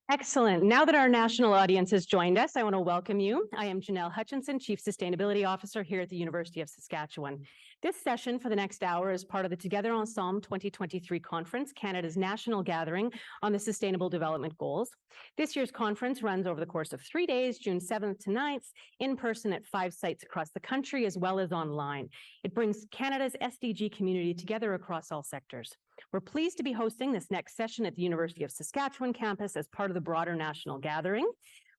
Excellent. Now that our national audience has joined us, I want to welcome you. I am Janelle Hutchinson, Chief Sustainability Officer here at the University of Saskatchewan. This session for the next hour is part of the Together Ensemble 2023 conference, Canada's national gathering on the Sustainable Development Goals. This year's conference runs over the course of 3 days, June 7th to 9th, in person at 5 sites across the country as well as online. It brings Canada's SDG community together across all sectors. We're pleased to be hosting this next session at the University of Saskatchewan campus as part of the broader national gathering.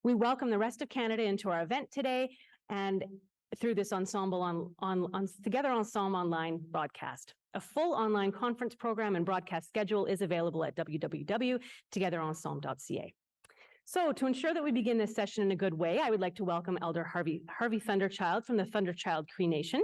We welcome the rest of Canada into our event today and through this Ensemble Together Ensemble online broadcast. A full online conference program and broadcast schedule is available at www.togetherensemble.ca. So to ensure that we begin this session in a good way, I would like to welcome Elder Harvey Thunderchild from the Thunderchild Cree Nation.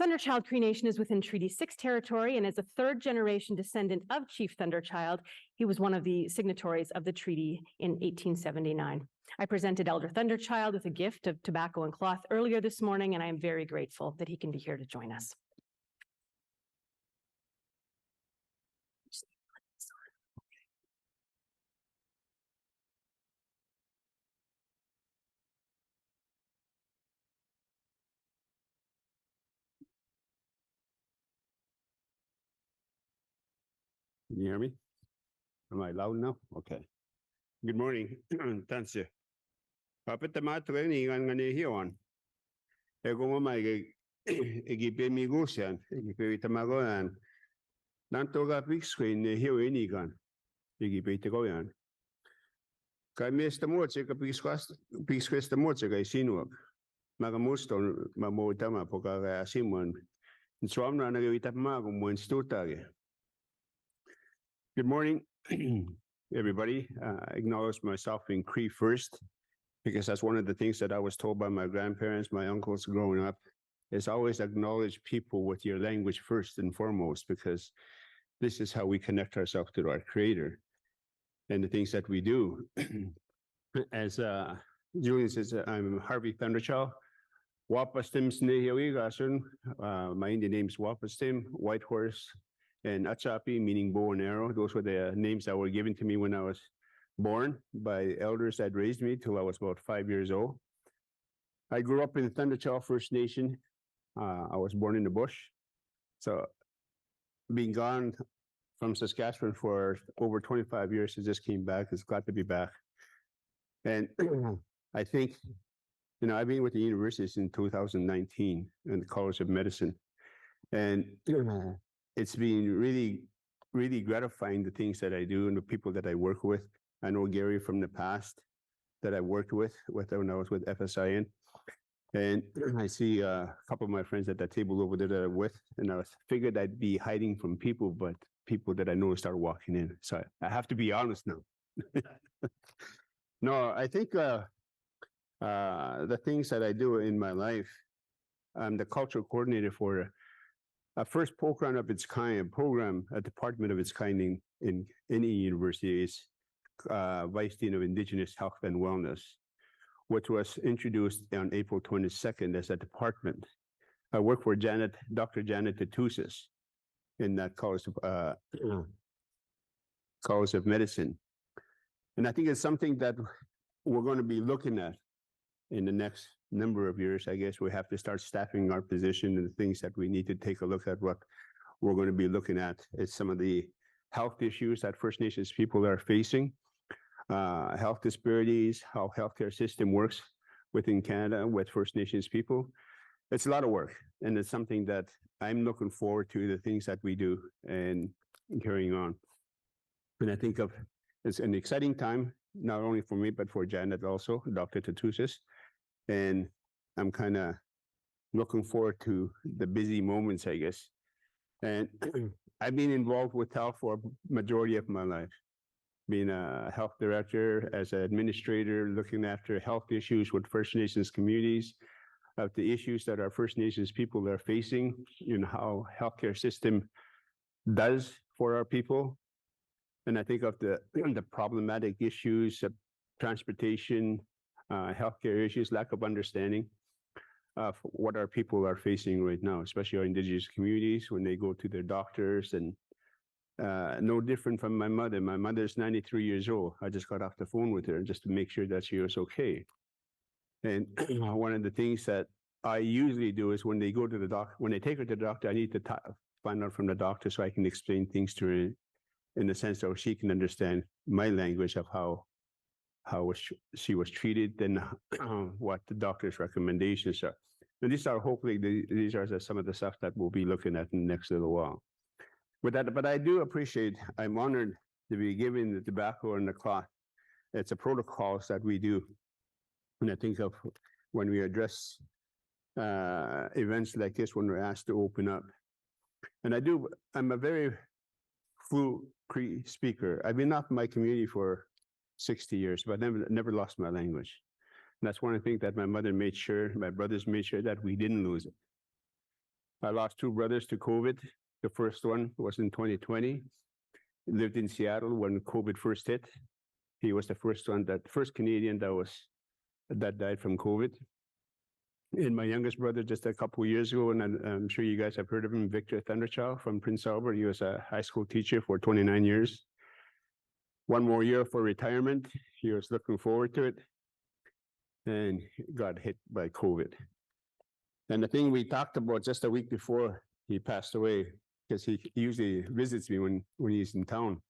Thunderchild Cree Nation is within Treaty 6 territory and is a third-generation descendant of Chief Thunderchild. He was one of the signatories of the treaty in 1879. I presented Elder Thunderchild with a gift of tobacco and cloth earlier this morning, and I am very grateful that he can be here to join us. Can you hear me? Am I loud now? Okay. Good morning. Thanks you. Kapit tamato ni nga hiwan. Ego mo mai egipe mi gusian, egipe tamagoan. Nanto ga pixqueen hiwan igan. Egipe tegoyan. Kami esta moche ka pixquesta moche ga sinuak. Magamusto mamotama poka simon. Swamna na gawita mago mo institutage. Good morning, everybody. I acknowledge myself in Cree first, because that's one of the things that I was told by my grandparents, my uncles growing up, is always acknowledge people with your language first and foremost, because this is how we connect ourselves to our Creator and the things that we do. As Julian says, I'm Harvey Thunderchild. Wapastim Snehiwigasun. My Indian name is Wapastim, White Horse, and Achapi, meaning bow and arrow. Those were the names that were given to me when I was born by elders that raised me till I was about 5 years old. I grew up in the Thunderchild First Nation. I was born in the bush. So being gone from Saskatchewan for over 25 years, I just came back. It's glad to be back. And I think, I've been with the university since 2019 in the College of Medicine. And it's been really, really gratifying, the things that I do and the people that I work with. I know Gary from the past that I worked with when I was with FSIN. And I see a couple of my friends at that table over there that I'm with, and I figured I'd be hiding from people, but people that I know start walking in. So I have to be honest now. No, I think the things that I do in my life, I'm the cultural coordinator for a first program of its kind, a department of its kind in any university is Vice Dean of Indigenous Health and Wellness, which was introduced on April 22nd as a department. I work for Dr. Janet Tatusis in that College of Medicine. And I think it's something that we're going to be looking at in the next number of years. I guess we have to start staffing our position and the things that we need to take a look at. What we're going to be looking at is some of the health issues that First Nations people are facing, health disparities, how healthcare system works within Canada with First Nations people. It's a lot of work, and it's something that I'm looking forward to, the things that we do and carrying on. And I think it's an exciting time, not only for me, but for Janet also, Dr. Tatusis. And I'm kind of looking forward to the busy moments, I guess. And I've been involved with health for a majority of my life, being a health director, as an administrator, looking after health issues with First Nations communities, of the issues that our First Nations people are facing, how healthcare system does for our people. And I think of the problematic issues of transportation, healthcare issues, lack of understanding of what our people are facing right now, especially our Indigenous communities when they go to their doctors and no different from my mother. My mother's 93 years old. I just got off the phone with her just to make sure that she was okay. And one of the things that I usually do is when they go to the doctor, when they take her to the doctor, I need to find out from the doctor so I can explain things to her in the sense that she can understand my language of how she was treated and what the doctor's recommendations are. And these are hopefully these are some of the stuff that we'll be looking at in the next little while. But I do appreciate. I'm honored to be given the tobacco and the cloth. It's a protocols that we do, and I think of when we address events like this when we're asked to open up. And I'm a very fluent Cree speaker. I've been off my community for 60 years, but never lost my language. And that's one of the things that my mother made sure, my brothers made sure that we didn't lose it. I lost two brothers to COVID. The first one was in 2020. He lived in Seattle when COVID first hit. He was the first Canadian that died from COVID. And my youngest brother, just a couple of years ago, and I'm sure you guys have heard of him, Victor Thunderchild from Prince Albert. He was a high school teacher for 29 years. One more year for retirement. He was looking forward to it and got hit by COVID. And the thing we talked about just a week before he passed away, because he usually visits me when he's in town.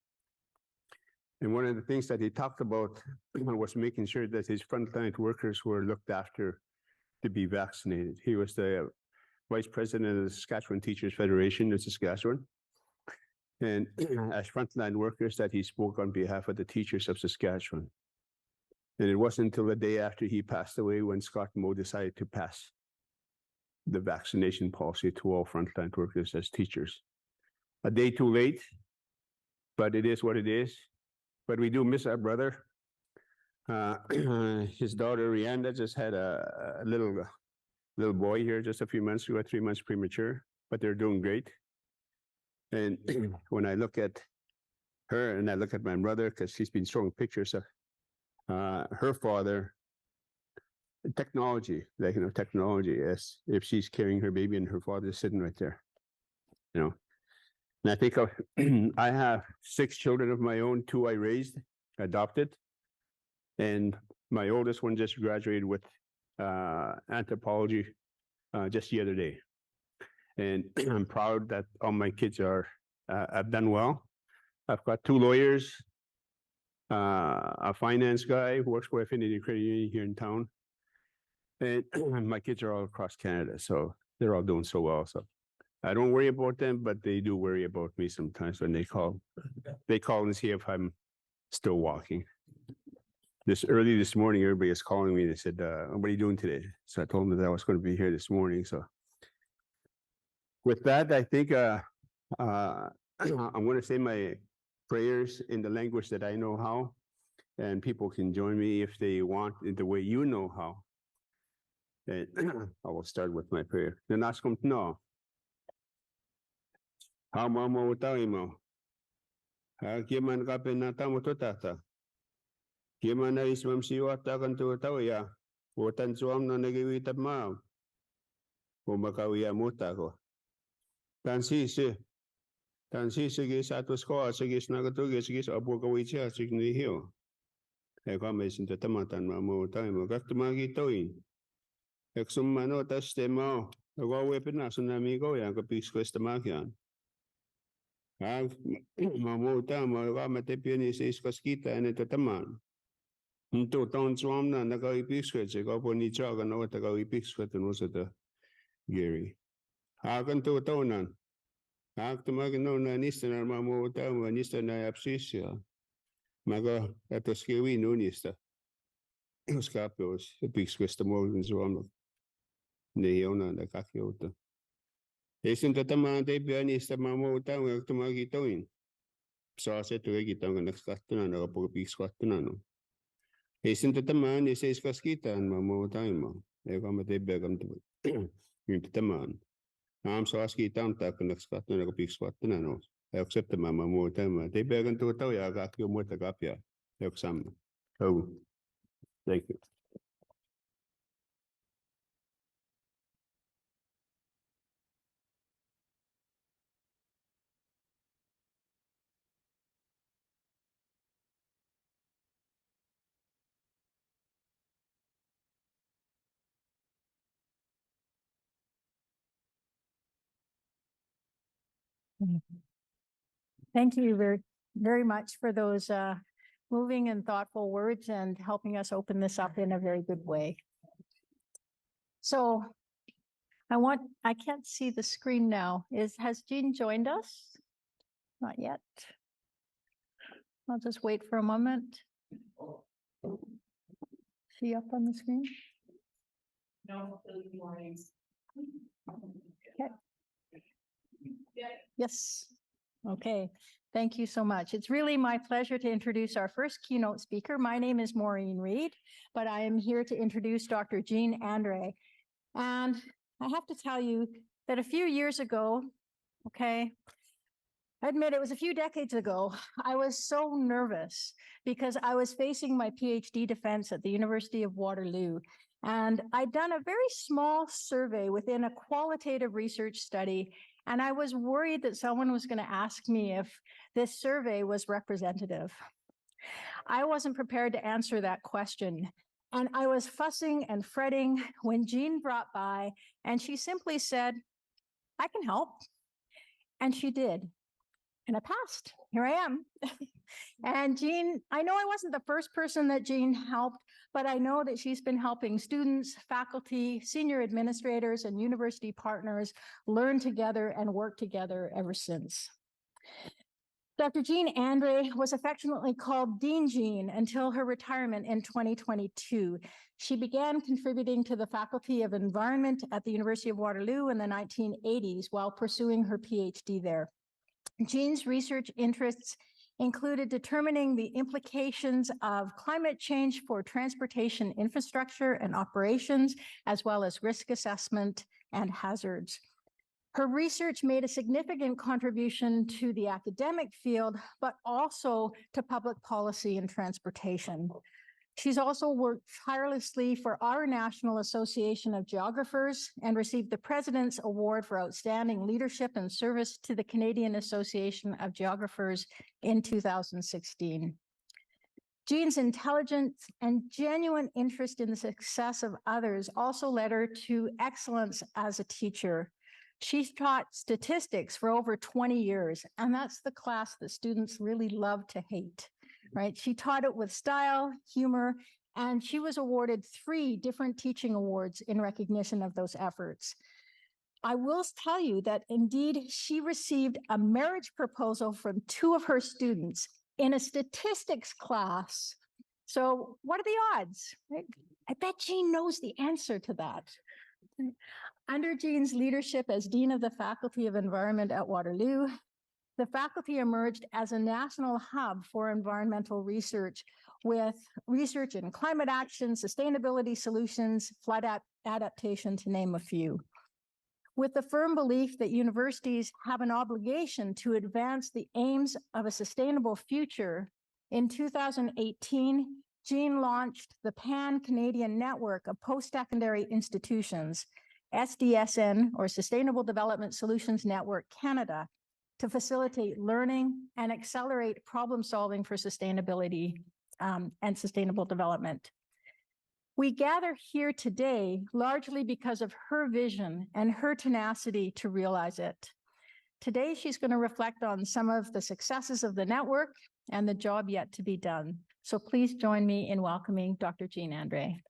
And one of the things that he talked about was making sure that his frontline workers were looked after to be vaccinated. He was the vice president of the Saskatchewan Teachers Federation in Saskatchewan. And as frontline workers that he spoke on behalf of the teachers of Saskatchewan. And it wasn't until the day after he passed away when Scott Moe decided to pass the vaccination policy to all frontline workers as teachers. A day too late, but it is what it is. But we do miss our brother. His daughter Rihanna just had a little boy here just a few months ago, 3 months premature, but they're doing great. And when I look at her and I look at my brother, because she's been showing pictures of her father, technology, as if she's carrying her baby and her father's sitting right there, And I think I have 6 children of my own, 2 I raised, adopted, and my oldest one just graduated with anthropology just the other day. And I'm proud that all my kids have done well. I've got 2 lawyers, a finance guy who works for Affinity Credit Union here in town. And my kids are all across Canada, so they're all doing so well. So I don't worry about them, but they do worry about me sometimes when they call. They call and see if I'm still walking. Early this morning, everybody is calling me. They said, what are you doing today? So I told them that I was going to be here this morning. So with that, I think I'm going to say my prayers in the language that I know how, and people can join me if they want in the way you know how. And I will start with my prayer. Nanaskom no. How mama utaimo. Kiman kape na tamo totata. Kiman na ismam siwata kan tuwaya. Wotan suam na nagiwitab ma. Umakawiya muta ko. Tansisi gis atos ko sigis nagatugis gis abu kawicha signi hiyo. Kami sinta tamatan mamu taimo kaktumagi toin. Eksumano tas temo. Agawe pinasunami ko yan kapis ko estamakyan. Mamuta mamatepini sa iskoskita and ito taman. Nto taon swam na nakaipikskot sa kapo ni Chaga na wata kaipikskot no sa ta Gary. Hakan to taonan. Hak tumagino na nista na mamuta nista na apsisya. Maga atos kiwi no nista. Skapos ipikskot ta mo swam. Neyo na nakakyoto. Esin tataman tayo pianista mamuta ng tumagitoin. So sa tuwag itong nakakatunan na kapag-piskatunan. Esin tataman isa iskaskitan mamuta mo. Kama tayo begam to yung tataman. So askitan ta nakakatunan na kapag-piskatunan. Accept the mamuta mo. Tayo begam to tayo kakyo mo takapya. Exam. Oh, thank you. Thank you very much for those moving and thoughtful words and helping us open this up in a very good way. So I can't see the screen now. Has Jean joined us? Not yet. I'll just wait for a moment. She up on the screen? No, good morning. Okay. Yes. Okay. Thank you so much. It's really my pleasure to introduce our first keynote speaker. My name is Maureen Reed, but I am here to introduce Dr. Jean Andrey. And I have to tell you that a few years ago, okay, I admit it was a few decades ago, I was so nervous because I was facing my PhD defense at the University of Waterloo. And I'd done a very small survey within a qualitative research study. And I was worried that someone was going to ask me if this survey was representative. I wasn't prepared to answer that question. And I was fussing and fretting when Jean brought by and she simply said, I can help. And she did. And I passed. Here I am. And Jean, I know I wasn't the first person that Jean helped, but I know that she's been helping students, faculty, senior administrators, and university partners learn together and work together ever since. Dr. Jean Andrey was affectionately called Dean Jean until her retirement in 2022. She began contributing to the Faculty of Environment at the University of Waterloo in the 1980s while pursuing her PhD there. Jean's research interests included determining the implications of climate change for transportation infrastructure and operations, as well as risk assessment and hazards. Her research made a significant contribution to the academic field, but also to public policy and transportation. She's also worked tirelessly for our National Association of Geographers and received the President's Award for Outstanding Leadership and Service to the Canadian Association of Geographers in 2016. Jean's intelligence and genuine interest in the success of others also led her to excellence as a teacher. She's taught statistics for over 20 years, and that's the class that students really love to hate. Right? She taught it with style, humor, and she was awarded 3 different teaching awards in recognition of those efforts. I will tell you that indeed she received a marriage proposal from 2 of her students in a statistics class. So what are the odds? Right? I bet Jean knows the answer to that. Under Jean's leadership as Dean of the Faculty of Environment at Waterloo, the faculty emerged as a national hub for environmental research with research in climate action, sustainability solutions, flood adaptation, to name a few. With the firm belief that universities have an obligation to advance the aims of a sustainable future, in 2018, Jean launched the Pan-Canadian Network of Post-Secondary Institutions, SDSN, or Sustainable Development Solutions Network Canada, to facilitate learning and accelerate problem solving for sustainability and sustainable development. We gather here today largely because of her vision and her tenacity to realize it. Today, she's going to reflect on some of the successes of the network and the job yet to be done. So please join me in welcoming Dr. Jean Andrey.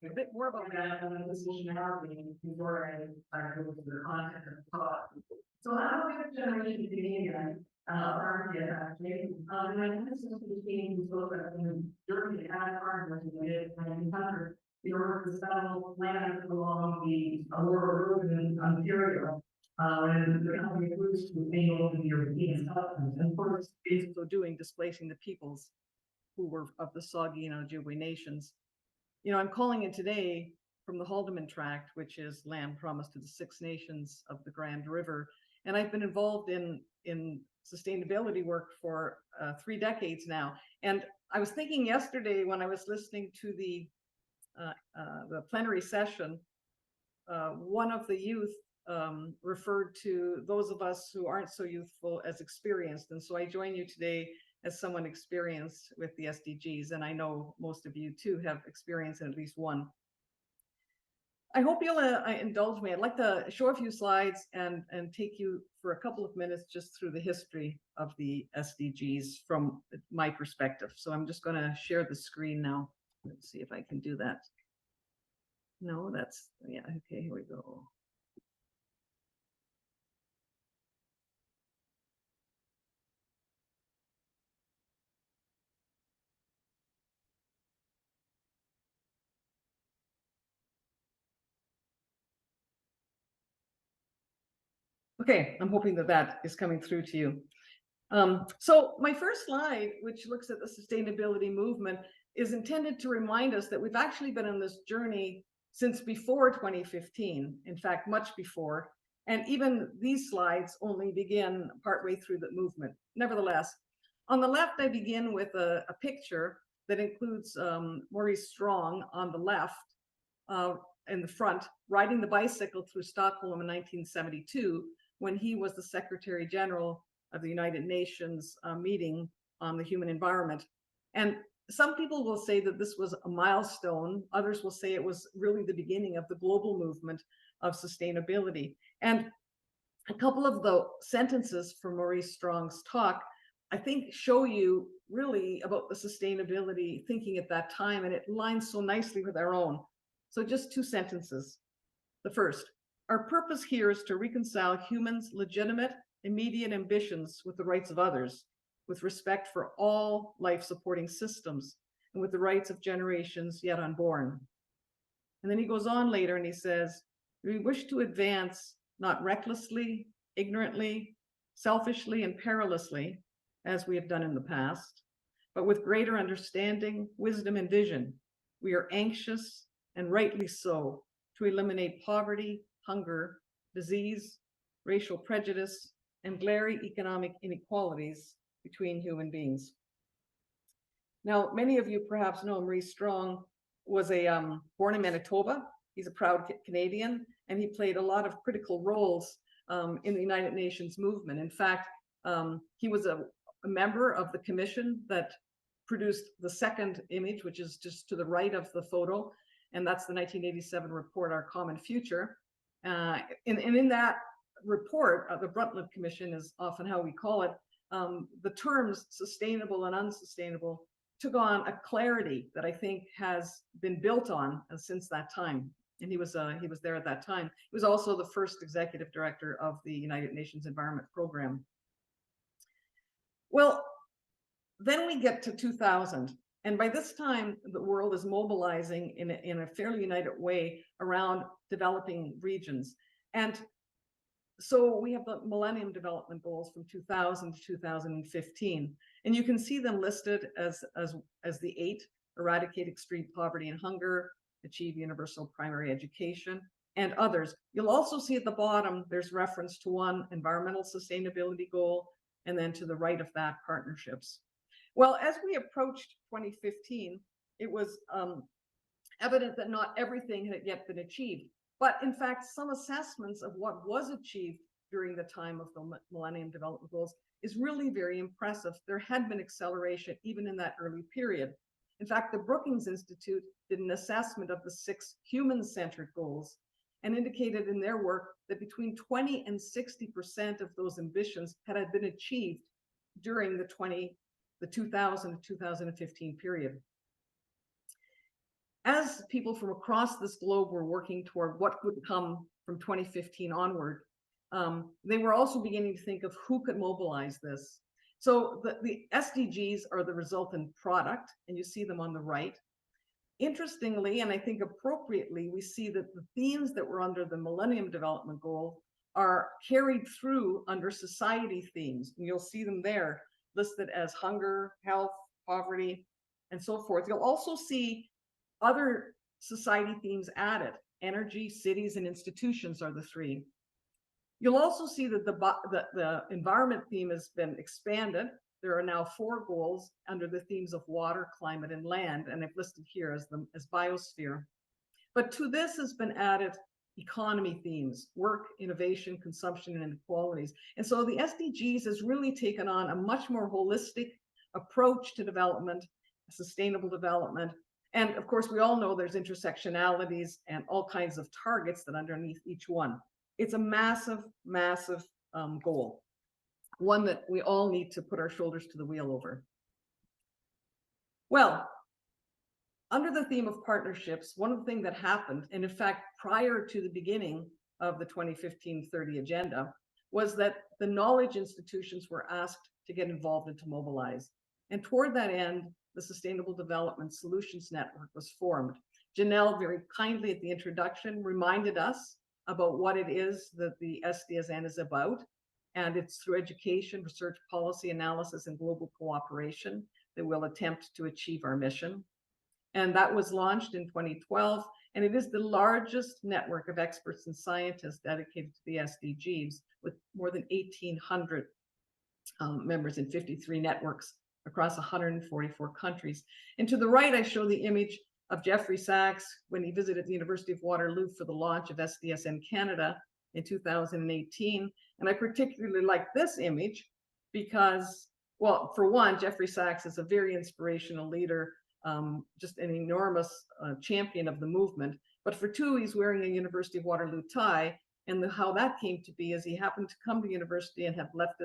A bit more about that and the decision happening before I go to the content of the talk. So how do we generate Canadian, when this is between Germany and Ireland, in order to settle land along the Aurora Road in Ontario, and the company moves to enable the European settlements, and of course, is so doing, displacing the peoples who were of the Saugeen and Ojibwe nations. You know, I'm calling it today from the Haldeman Tract, which is land promised to the Six Nations of the Grand River. And I've been involved in sustainability work for 3 decades now. And I was thinking yesterday when I was listening to the plenary session, one of the youth referred to those of us who aren't so youthful as experienced. And so I join you today as someone experienced with the SDGs, and I know most of you too have experience in at least one. I hope you'll indulge me. I'd like to show a few slides and take you for a couple of minutes just through the history of the SDGs from my perspective. So I'm just going to share the screen now. Let's see if I can do that. No, that's, yeah, okay, here we go. Okay, I'm hoping that that is coming through to you. So my first slide, which looks at the sustainability movement, is intended to remind us that we've actually been on this journey since before 2015, in fact, much before. And even these slides only begin partway through the movement. Nevertheless, on the left, I begin with a picture that includes Maurice Strong on the left, in the front, riding the bicycle through Stockholm in 1972, when he was the Secretary General of the United Nations meeting on the human environment. And some people will say that this was a milestone. Others will say it was really the beginning of the global movement of sustainability. And a couple of the sentences from Maurice Strong's talk, I think, show you really about the sustainability thinking at that time, and it lines so nicely with our own. So just 2 sentences. The first, our purpose here is to reconcile humans' legitimate, immediate ambitions with the rights of others, with respect for all life-supporting systems, and with the rights of generations yet unborn. And then he goes on later and he says, we wish to advance not recklessly, ignorantly, selfishly, and perilously, as we have done in the past, but with greater understanding, wisdom, and vision. We are anxious, and rightly so, to eliminate poverty, hunger, disease, racial prejudice, and glaring economic inequalities between human beings. Now, many of you perhaps know Maurice Strong was born in Manitoba. He's a proud Canadian, and he played a lot of critical roles in the United Nations movement. In fact, he was a member of the commission that produced the second image, which is just to the right of the photo, and that's the 1987 report, Our Common Future. And in that report, the Brundtland Commission is often how we call it, the terms sustainable and unsustainable took on a clarity that I think has been built on since that time. And he was there at that time. He was also the first executive director of the United Nations Environment Program. Well, then we get to 2000. And by this time, the world is mobilizing in a fairly united way around developing regions. And so we have the Millennium Development Goals from 2000 to 2015. And you can see them listed as the 8: eradicate extreme poverty and hunger, achieve universal primary education, and others. You'll also see at the bottom, there's reference to one environmental sustainability goal, and then to the right of that, partnerships. Well, as we approached 2015, it was evident that not everything had yet been achieved. But in fact, some assessments of what was achieved during the time of the Millennium Development Goals is really very impressive. There had been acceleration even in that early period. In fact, the Brookings Institute did an assessment of the 6 human-centered goals, and indicated in their work that between 20 and 60% of those ambitions had been achieved during the 2000 to 2015 period. As people from across this globe were working toward what would come from 2015 onward, they were also beginning to think of who could mobilize this. So the SDGs are the resultant product, and you see them on the right. Interestingly, and I think appropriately, we see that the themes that were under the Millennium Development Goal are carried through under society themes. And you'll see them there listed as hunger, health, poverty, and so forth. You'll also see other society themes added. Energy, cities, and institutions are the three. You'll also see that the environment theme has been expanded. There are now 4 goals under the themes of water, climate, and land, and I've listed here as biosphere. But to this has been added economy themes, work, innovation, consumption, and inequalities. And so the SDGs has really taken on a much more holistic approach to development, sustainable development. And of course, we all know there's intersectionalities and all kinds of targets that underneath each one. It's a massive, massive goal, one that we all need to put our shoulders to the wheel over. Well, under the theme of partnerships, one of the things that happened, and in fact, prior to the beginning of the 2015-30 agenda, was that the knowledge institutions were asked to get involved and to mobilize. And toward that end, the Sustainable Development Solutions Network was formed. Janelle very kindly at the introduction reminded us about what it is that the SDSN is about. And it's through education, research, policy analysis, and global cooperation that we'll attempt to achieve our mission. And that was launched in 2012, and it is the largest network of experts and scientists dedicated to the SDGs, with more than 1,800 members in 53 networks across 144 countries. And to the right, I show the image of Jeffrey Sachs when he visited the University of Waterloo for the launch of SDSN Canada in 2018. And I particularly like this image because, well, for one, Jeffrey Sachs is a very inspirational leader, just an enormous champion of the movement. But for two, he's wearing a University of Waterloo tie. And how that came to be is he happened to come to university and had left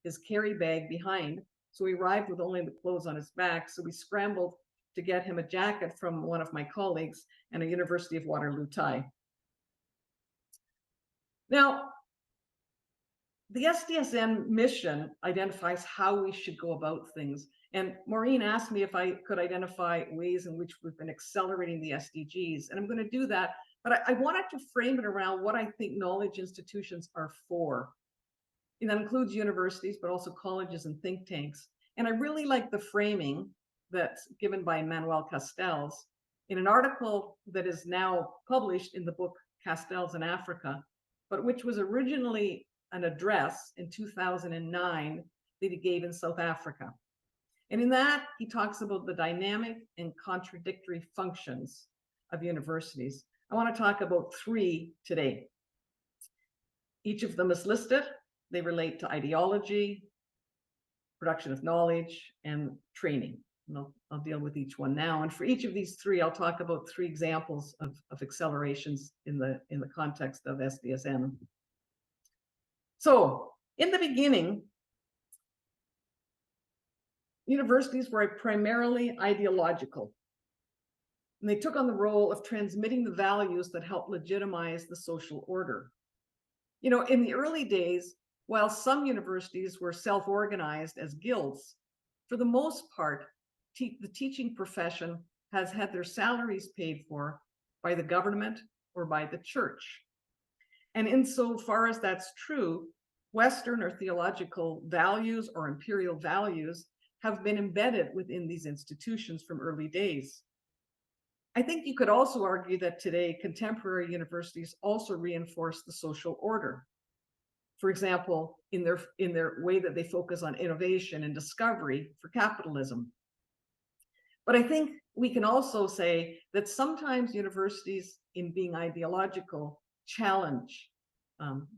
his carry bag behind. So he arrived with only the clothes on his back. So we scrambled to get him a jacket from one of my colleagues and a University of Waterloo tie. Now, the SDSN mission identifies how we should go about things. And Maureen asked me if I could identify ways in which we've been accelerating the SDGs. And I'm going to do that. But I wanted to frame it around what I think knowledge institutions are for. And that includes universities, but also colleges and think tanks. And I really like the framing that's given by Manuel Castells in an article that is now published in the book Castells in Africa, but which was originally an address in 2009 that he gave in South Africa. And in that, he talks about the dynamic and contradictory functions of universities. I want to talk about 3 today. Each of them is listed. They relate to ideology, production of knowledge, and training. And I'll deal with each one now. And for each of these 3, I'll talk about 3 examples of accelerations in the context of SDSN. So in the beginning, universities were primarily ideological. And they took on the role of transmitting the values that help legitimize the social order. You know, in the early days, while some universities were self-organized as guilds, for the most part, the teaching profession has had their salaries paid for by the government or by the church. And insofar as that's true, Western or theological values or imperial values have been embedded within these institutions from early days. I think you could also argue that today contemporary universities also reinforce the social order. For example, in their way that they focus on innovation and discovery for capitalism. But I think we can also say that sometimes universities, in being ideological, challenge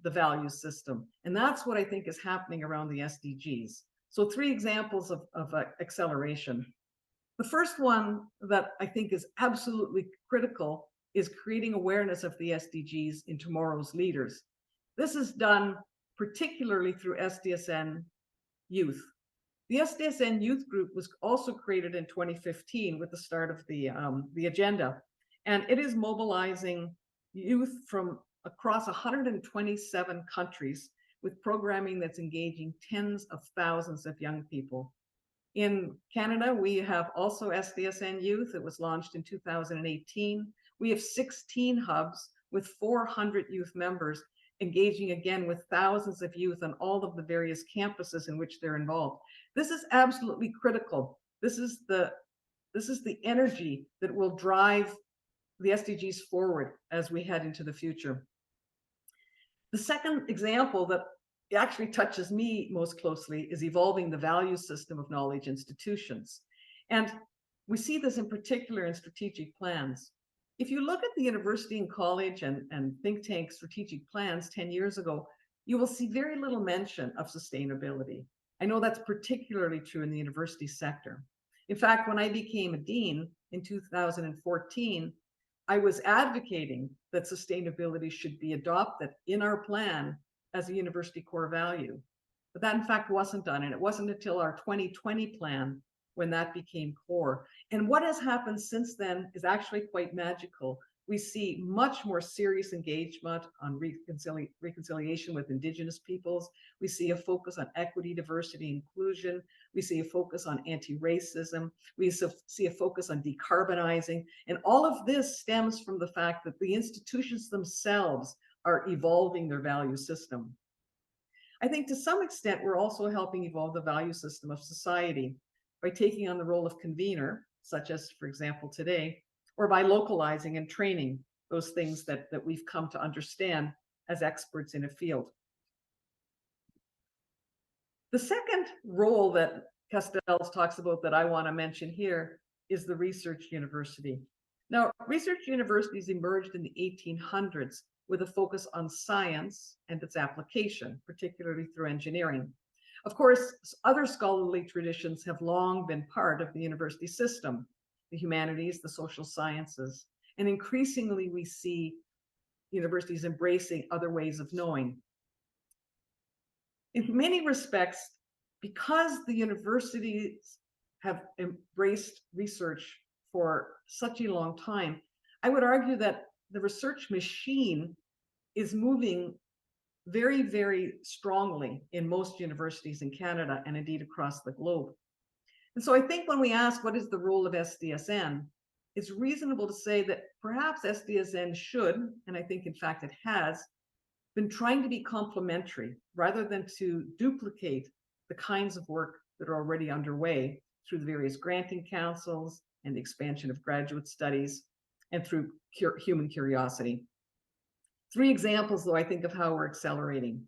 the value system. And that's what I think is happening around the SDGs. So 3 examples of acceleration. The first one that I think is absolutely critical is creating awareness of the SDGs in tomorrow's leaders. This is done particularly through SDSN Youth. The SDSN Youth Group was also created in 2015 with the start of the agenda, and it is mobilizing youth from across 127 countries with programming that's engaging tens of thousands of young people. In Canada, we have also SDSN Youth. It was launched in 2018. We have 16 hubs with 400 youth members engaging again with thousands of youth on all of the various campuses in which they're involved. This is absolutely critical. This is the energy that will drive the SDGs forward as we head into the future. The second example that actually touches me most closely is evolving the value system of knowledge institutions. And we see this in particular in strategic plans. If you look at the university and college and think tank strategic plans 10 years ago, you will see very little mention of sustainability. I know that's particularly true in the university sector. In fact, when I became a dean in 2014, I was advocating that sustainability should be adopted in our plan as a university core value. But that in fact wasn't done. And it wasn't until our 2020 plan when that became core. And what has happened since then is actually quite magical. We see much more serious engagement on reconciliation with Indigenous peoples. We see a focus on equity, diversity, inclusion. We see a focus on anti-racism. We see a focus on decarbonizing. And all of this stems from the fact that the institutions themselves are evolving their value system. I think to some extent, we're also helping evolve the value system of society by taking on the role of convener, such as, for example, today, or by localizing and training those things that we've come to understand as experts in a field. The second role that Castells talks about that I want to mention here is the research university. Now, research universities emerged in the 1800s with a focus on science and its application, particularly through engineering. Of course, other scholarly traditions have long been part of the university system, the humanities, the social sciences, and increasingly we see universities embracing other ways of knowing. In many respects, because the universities have embraced research for such a long time, I would argue that the research machine is moving very, very strongly in most universities in Canada and indeed across the globe. And so I think when we ask what is the role of SDSN, it's reasonable to say that perhaps SDSN should, and I think in fact it has, been trying to be complementary rather than to duplicate the kinds of work that are already underway through the various granting councils and the expansion of graduate studies and through human curiosity. 3 examples, though, I think of how we're accelerating.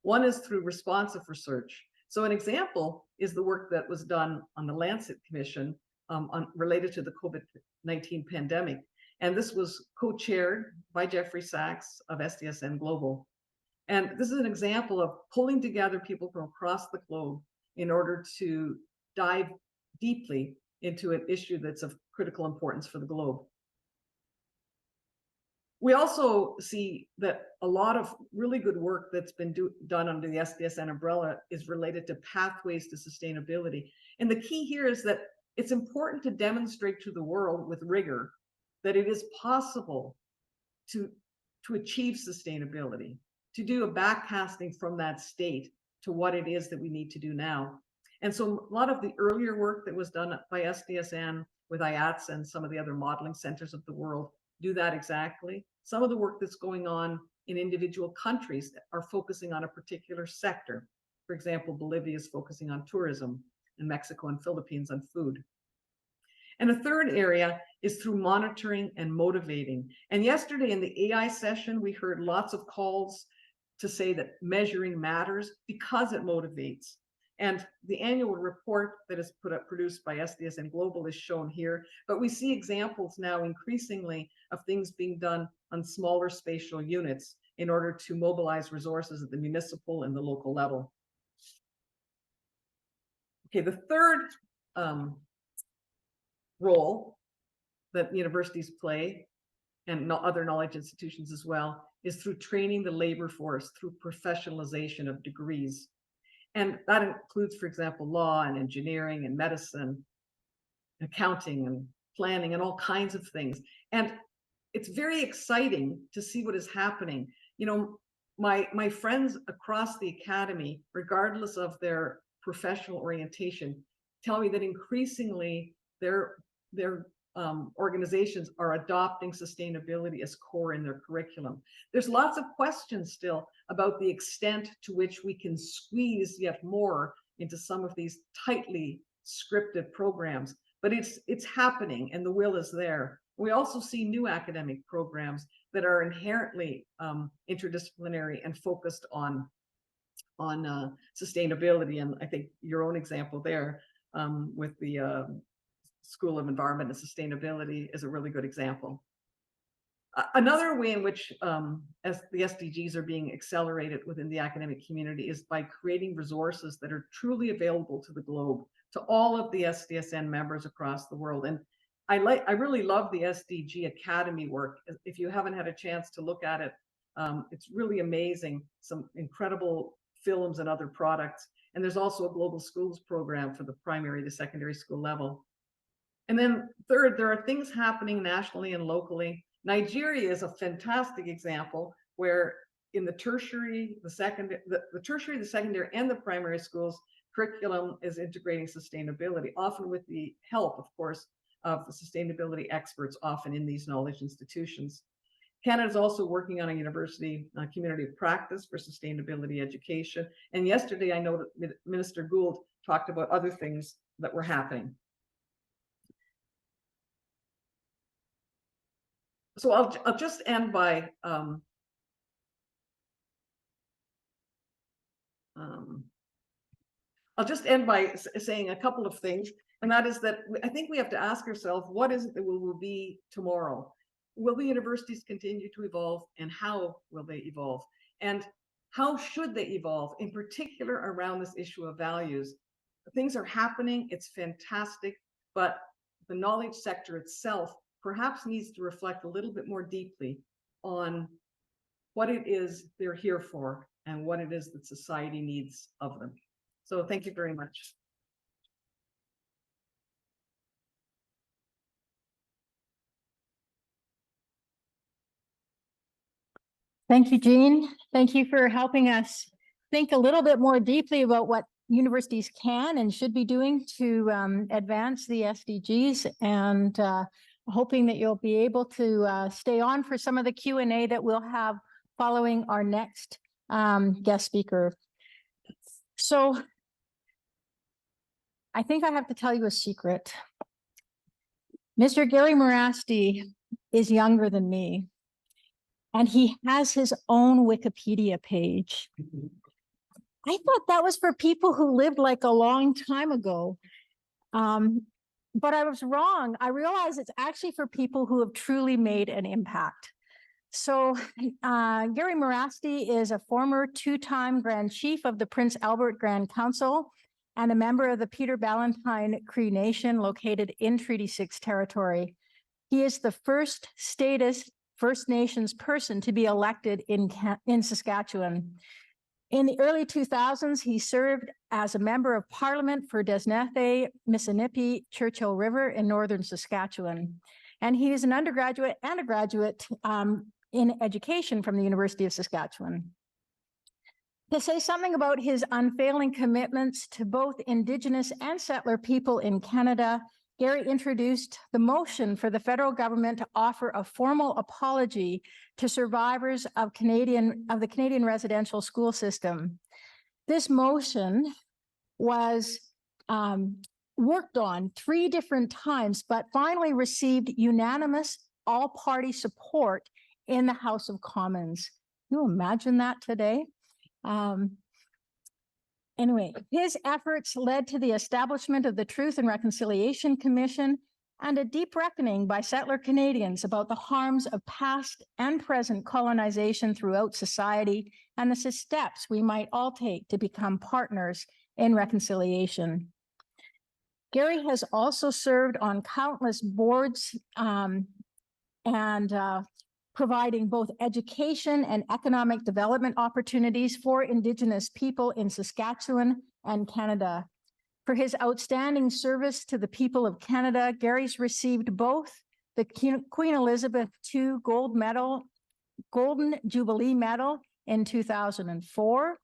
One is through responsive research. So an example is the work that was done on the Lancet Commission related to the COVID-19 pandemic. And this was co-chaired by Jeffrey Sachs of SDSN Global. And this is an example of pulling together people from across the globe in order to dive deeply into an issue that's of critical importance for the globe. We also see that a lot of really good work that's been done under the SDSN umbrella is related to pathways to sustainability. And the key here is that it's important to demonstrate to the world with rigor that it is possible to achieve sustainability, to do a backcasting from that state to what it is that we need to do now. And so a lot of the earlier work that was done by SDSN with IATSE and some of the other modeling centers of the world do that exactly. Some of the work that's going on in individual countries are focusing on a particular sector. For example, Bolivia is focusing on tourism, and Mexico and Philippines on food. And a third area is through monitoring and motivating. And yesterday in the AI session, we heard lots of calls to say that measuring matters because it motivates. And the annual report that is produced by SDSN Global is shown here, but we see examples now increasingly of things being done on smaller spatial units in order to mobilize resources at the municipal and the local level. Okay, the third role that universities play and other knowledge institutions as well, is through training the labor force through professionalization of degrees. And that includes, for example, law and engineering and medicine, accounting and planning and all kinds of things. And it's very exciting to see what is happening. You know, my friends across the academy, regardless of their professional orientation, tell me that increasingly their organizations are adopting sustainability as core in their curriculum. There's lots of questions still about the extent to which we can squeeze yet more into some of these tightly scripted programs, but it's happening and the will is there. We also see new academic programs that are inherently interdisciplinary and focused on sustainability. And I think your own example there with the School of Environment and Sustainability is a really good example. Another way in which as the SDGs are being accelerated within the academic community is by creating resources that are truly available to the globe, to all of the SDSN members across the world. And I really love the SDG Academy work. If you haven't had a chance to look at it, it's really amazing. Some incredible films and other products. And there's also a global schools program for the primary to secondary school level. And then third, there are things happening nationally and locally. Nigeria is a fantastic example where in the tertiary, the secondary, and the primary schools, curriculum is integrating sustainability, often with the help, of course, of the sustainability experts, often in these knowledge institutions. Canada is also working on a university community of practice for sustainability education. And yesterday, I know that Minister Gould talked about other things that were happening. So I'll just end by saying a couple of things, and that is that I think we have to ask ourselves, what is it that we will be tomorrow? Will the universities continue to evolve, and how will they evolve? And how should they evolve, in particular around this issue of values? Things are happening, it's fantastic, but the knowledge sector itself perhaps needs to reflect a little bit more deeply on what it is they're here for and what it is that society needs of them. So thank you very much. Thank you, Jean. Thank you for helping us think a little bit more deeply about what universities can and should be doing to advance the SDGs, and hoping that you'll be able to stay on for some of the Q&A that we'll have following our next guest speaker. So I think I have to tell you a secret. Mr. Gary Merasty is younger than me, and he has his own Wikipedia page. I thought that was for people who lived like a long time ago. But I was wrong. I realized it's actually for people who have truly made an impact. So Gary Merasty is a former two-time Grand Chief of the Prince Albert Grand Council and a member of the Peter Ballantyne Cree Nation located in Treaty 6 territory. He is the first statist First Nations person to be elected in Saskatchewan. In the early 2000s, he served as a member of Parliament for Desnethe, Missinippi, Churchill River in northern Saskatchewan. And he is an undergraduate and a graduate in education from the University of Saskatchewan. To say something about his unfailing commitments to both Indigenous and settler people in Canada, Gary introduced the motion for the federal government to offer a formal apology to survivors of the Canadian residential school system. This motion was worked on 3 different times, but finally received unanimous all-party support in the House of Commons. Can you imagine that today? Anyway, his efforts led to the establishment of the Truth and Reconciliation Commission and a deep reckoning by settler Canadians about the harms of past and present colonization throughout society and the steps we might all take to become partners in reconciliation. Gary has also served on countless boards and providing both education and economic development opportunities for Indigenous people in Saskatchewan and Canada. For his outstanding service to the people of Canada, Gary's received both the Queen Elizabeth II Golden Jubilee Medal in 2004,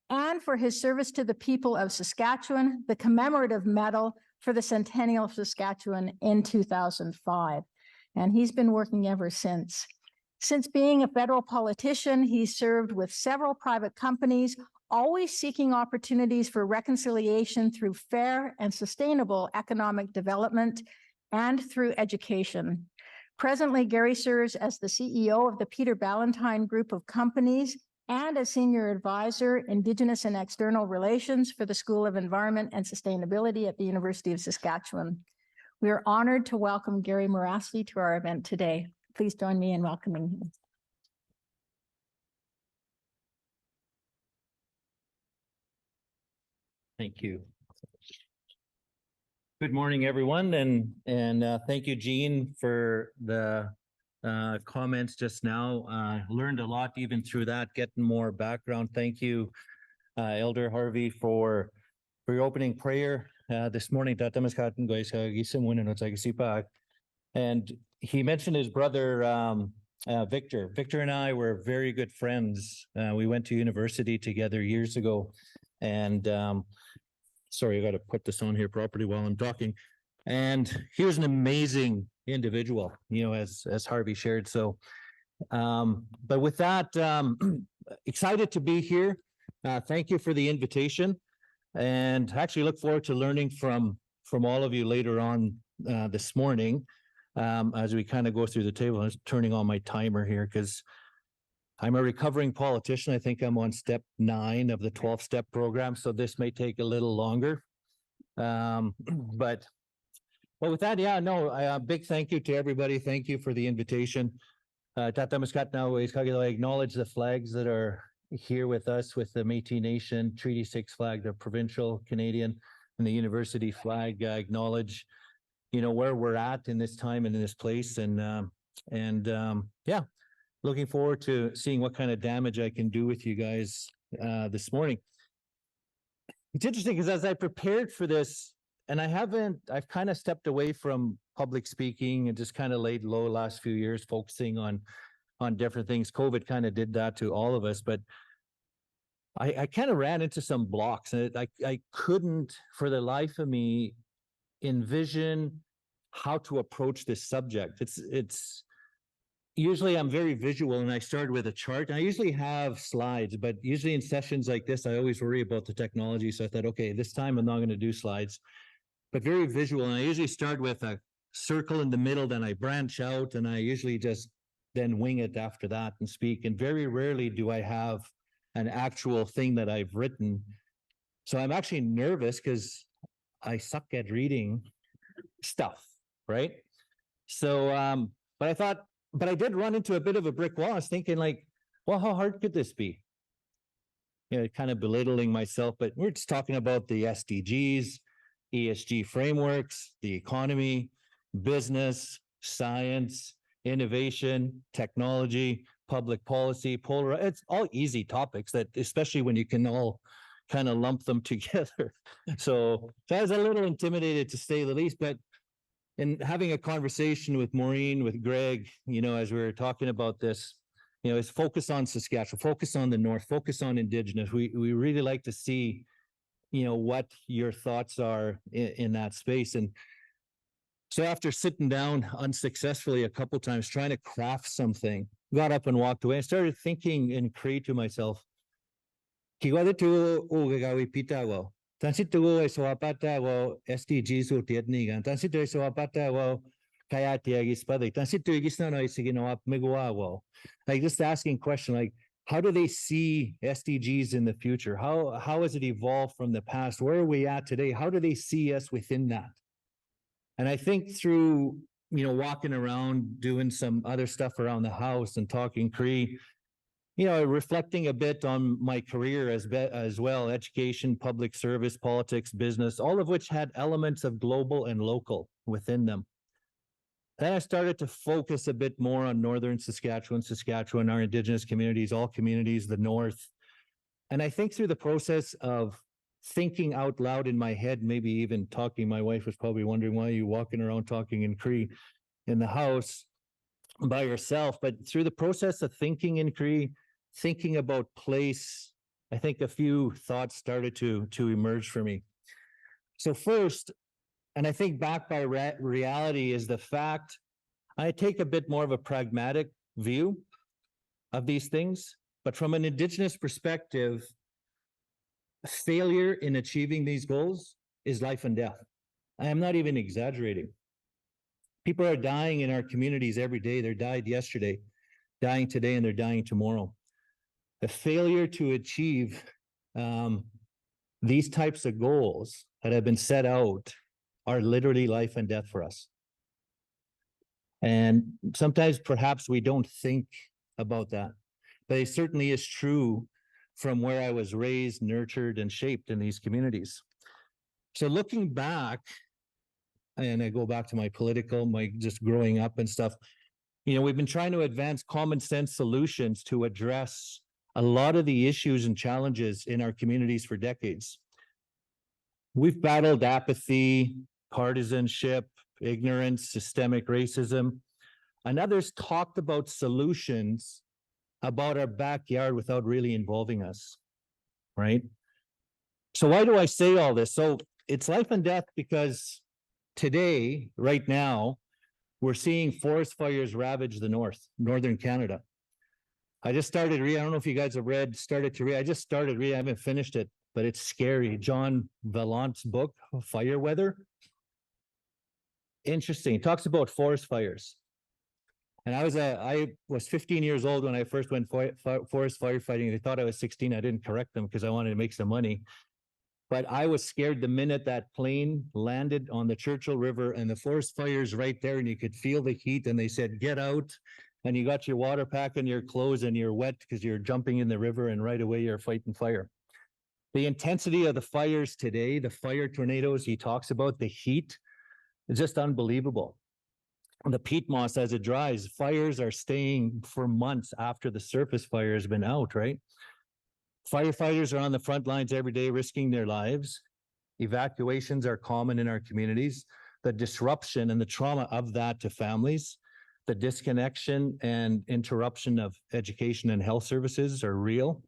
and for his service to the people of Saskatchewan, the Commemorative Medal for the Centennial of Saskatchewan in 2005. And he's been working ever since. Since being a federal politician, he served with several private companies, always seeking opportunities for reconciliation through fair and sustainable economic development and through education. Presently, Gary serves as the CEO of the Peter Ballantyne Group of Companies and as Senior Advisor, Indigenous and External Relations for the School of Environment and Sustainability at the University of Saskatchewan. We are honored to welcome Gary Merasty to our event today. Please join me in welcoming him. Thank you. Good morning, everyone, and thank you, Jean, for the comments just now. Learned a lot even through that, getting more background. Thank you, Elder Harvey, for your opening prayer this morning. And he mentioned his brother, Victor. Victor and I were very good friends. We went to university together years ago, and sorry, I got to put this on here properly while I'm talking. And he was an amazing individual, as Harvey shared. So, but with that, excited to be here. Thank you for the invitation, and actually look forward to learning from all of you later on this morning as we kind of go through the table. I'm just turning on my timer here because I'm a recovering politician. I think I'm on step 9 of the 12-step program, so this may take a little longer. But with that, a big thank you to everybody. Thank you for the invitation. I acknowledge the flags that are here with us, with the Métis Nation, Treaty 6 flag, the provincial Canadian, and the university flag. I acknowledge, where we're at in this time and in this place, and looking forward to seeing what kind of damage I can do with you guys this morning. It's interesting because as I prepared for this, and I've kind of stepped away from public speaking and just kind of laid low last few years, focusing on different things. COVID kind of did that to all of us, but I kind of ran into some blocks, and I couldn't, for the life of me, envision how to approach this subject. It's usually I'm very visual, and I started with a chart. And I usually have slides, but usually in sessions like this, I always worry about the technology. So I thought, okay, this time I'm not going to do slides, but very visual. And I usually start with a circle in the middle, then I branch out, and I usually just then wing it after that and speak. And very rarely do I have an actual thing that I've written. So I'm actually nervous because I suck at reading stuff, right? So, but I did run into a bit of a brick wall. I was thinking well, how hard could this be? Kind of belittling myself, but we're just talking about the SDGs, ESG frameworks, the economy, business, science, innovation, technology, public policy, it's all easy topics that, especially when you can all kind of lump them together. So I was a little intimidated, to say the least, but in having a conversation with Maureen, with Greg, as we were talking about this, is focus on Saskatchewan, focus on the North, focus on Indigenous. We really like to see, what your thoughts are in that space. And so after sitting down unsuccessfully a couple times, trying to craft something, got up and walked away and started thinking and create to myself, Tansitugo ay sawapata wo SDGs o tiadnigan. Tansitu ay sawapata wo kaya tiagis padik. Tansitu igis na no isiginawa megwa wo. Like just asking question how do they see SDGs in the future? How has it evolved from the past? Where are we at today? How do they see us within that? And I think through walking around, doing some other stuff around the house and talking Cree, reflecting a bit on my career as well, education, public service, politics, business, all of which had elements of global and local within them. Then I started to focus a bit more on northern Saskatchewan, our Indigenous communities, all communities, the north. And I think through the process of thinking out loud in my head, maybe even talking, my wife was probably wondering why you walking around talking in Cree in the house by yourself. But through the process of thinking in Cree, thinking about place, I think a few thoughts started to emerge for me. So first, and I think back by reality, is the fact I take a bit more of a pragmatic view of these things, but from an Indigenous perspective, failure in achieving these goals is life and death. I am not even exaggerating. People are dying in our communities every day. They died yesterday, dying today, and they're dying tomorrow. The failure to achieve these types of goals that have been set out are literally life and death for us. And sometimes perhaps we don't think about that, but it certainly is true from where I was raised, nurtured, and shaped in these communities. So looking back, and I go back to my just growing up and stuff, we've been trying to advance common sense solutions to address a lot of the issues and challenges in our communities for decades. We've battled apathy, partisanship, ignorance, systemic racism, and others talked about solutions about our backyard without really involving us, right? So why do I say all this? So it's life and death because today, right now, we're seeing forest fires ravage the northern Canada. I just started reading, I don't know if you guys have started to read, I just started reading, I haven't finished it, but it's scary. John Vallant's book, Fire Weather. Interesting, it talks about forest fires. And I was 15 years old when I first went forest firefighting. They thought I was 16. I didn't correct them because I wanted to make some money. But I was scared the minute that plane landed on the Churchill River and the forest fire's right there and you could feel the heat and they said, get out. And you got your water pack and your clothes and you're wet because you're jumping in the river and right away you're fighting fire. The intensity of the fires today, the fire tornadoes he talks about, the heat, is just unbelievable. The peat moss as it dries, fires are staying for months after the surface fire has been out, right? Firefighters are on the front lines every day risking their lives. Evacuations are common in our communities. The disruption and the trauma of that to families, the disconnection and interruption of education and health services are real.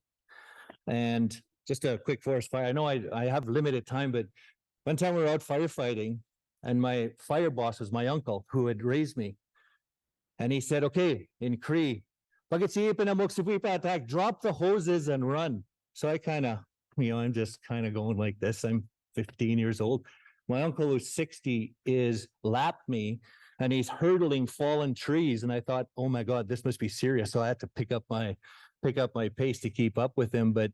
And just a quick forest fire. I know I have limited time, but one time we were out firefighting and my fire boss was my uncle who had raised me. And he said, okay, in Cree, drop the hoses and run. So I kind of, I'm just kind of going like this. I'm 15 years old. My uncle who's 60 is lapped me and he's hurdling fallen trees. And I thought, oh my God, this must be serious. So I had to pick up my pace to keep up with him. But